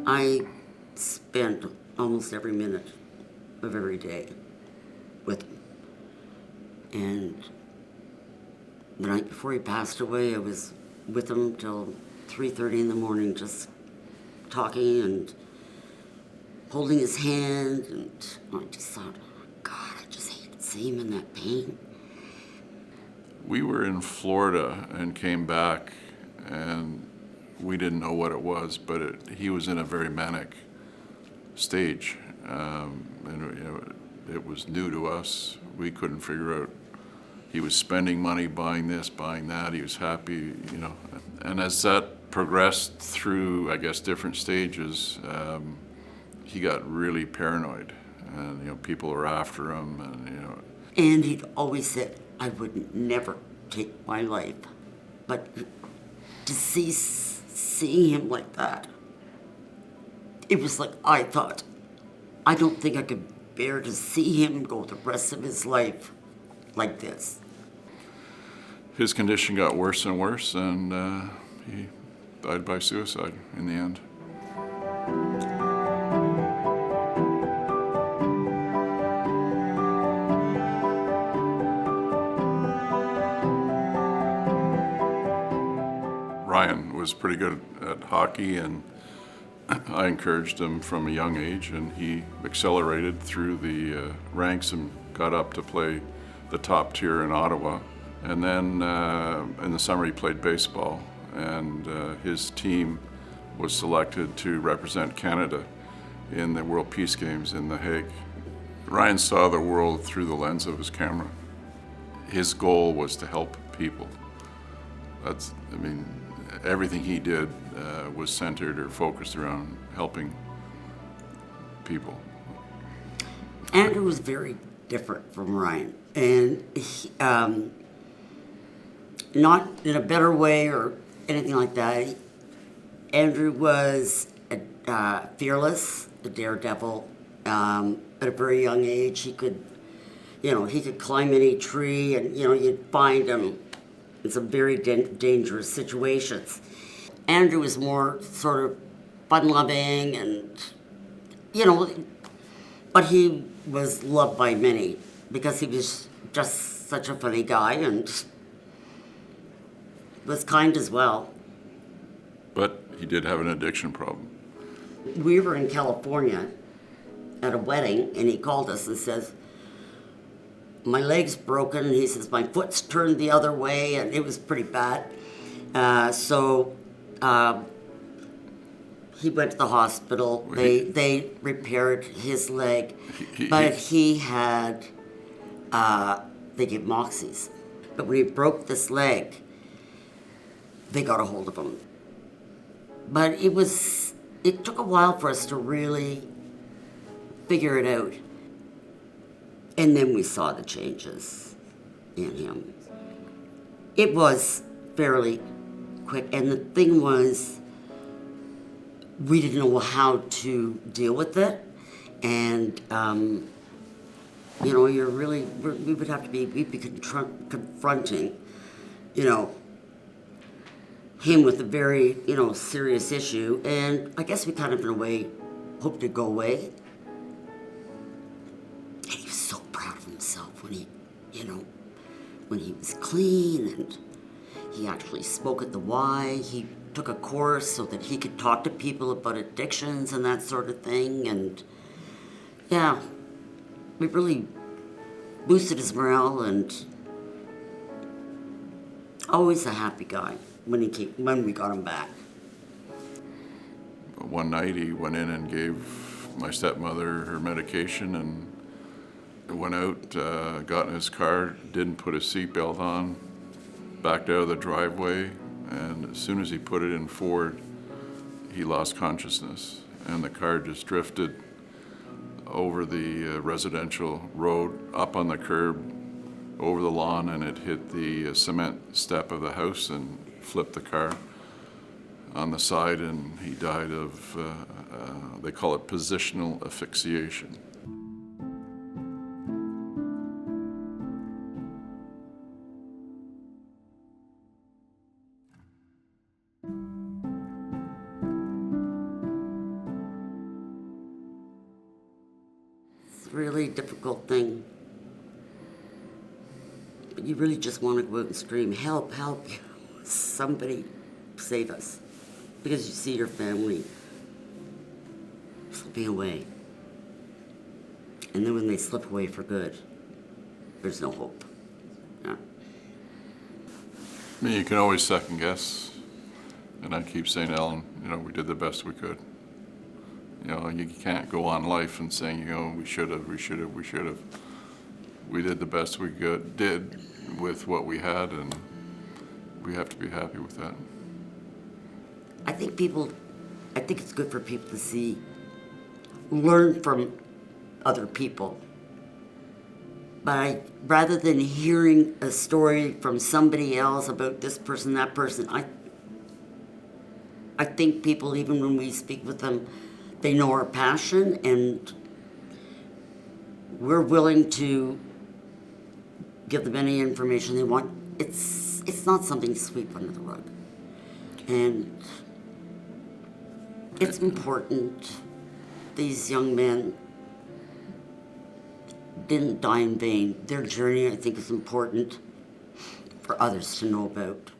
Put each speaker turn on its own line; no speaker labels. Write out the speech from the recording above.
I spent almost every minute of every day with him. And the night before he passed away, I was with him till 3:30 in the morning, just talking and holding his hand. And I just thought, oh, God, I just hate to see him in that pain.
We were in Florida and came back, and we didn't know what it was, but he was in a very manic stage, and it was new to us. We couldn't figure out. He was spending money, buying this, buying that. He was happy, And as that progressed through, I guess, different stages, he got really paranoid, and people were after him,
And he'd always said, I would never take my life. But to see him like that, it was like I thought, I don't think I could bear to see him go the rest of his life like this.
His condition got worse and worse, and he died by suicide in the end. Ryan was pretty good at hockey, and I encouraged him from a young age, and he accelerated through the ranks and got up to play the top tier in Ottawa. And then in the summer he played baseball, and his team was selected to represent Canada in the World Peace Games in The Hague. Ryan saw the world through the lens of his camera. His goal was to help people. Everything he did was centered or focused around helping people.
Andrew was very different from Ryan, and he, not in a better way or anything like that. Andrew was fearless, a daredevil. At a very young age, he could climb any tree, and you'd find him in some very dangerous situations. Andrew was more sort of fun-loving, and but he was loved by many because he was just such a funny guy and was kind as well.
But he did have an addiction problem.
We were in California at a wedding, and he called us and says, my leg's broken. He says, my foot's turned the other way, and it was pretty bad. So he went to the hospital. They repaired his leg, but he had, they gave moxies. But when he broke this leg, they got a hold of him. But it took a while for us to really figure it out. And then we saw the changes in him. It was fairly quick, and the thing was, we didn't know how to deal with it, and we would have to we'd be confronting, him with a very, serious issue, and I guess we kind of, in a way, hoped it'd go away. And he was so proud of himself when he was clean, and he actually spoke at the Y. He took a course so that he could talk to people about addictions and that sort of thing, and yeah, we really boosted his morale, and always a happy guy when we got him back.
One night he went in and gave my stepmother her medication and went out, got in his car, didn't put his seatbelt on, backed out of the driveway, and as soon as he put it in forward, he lost consciousness, and the car just drifted over the residential road, up on the curb, over the lawn, and it hit the cement step of the house and flipped the car on the side, and he died of, they call it positional asphyxiation.
difficult thing. But you really just want to go out and scream, help, help, somebody save us. Because you see your family slipping away. And then when they slip away for good, there's no hope. Yeah.
I mean, you can always second guess. And I keep saying, Ellen, we did the best we could. You can't go on life and saying, we should have. We did the best we did with what we had, and we have to be happy with that.
I think it's good for people to learn from other people. But rather than hearing a story from somebody else about this person, that person, I think people, even when we speak with them, they know our passion, and we're willing to give them any information they want. It's not something to sweep under the rug. And it's important. These young men didn't die in vain. Their journey, I think, is important for others to know about.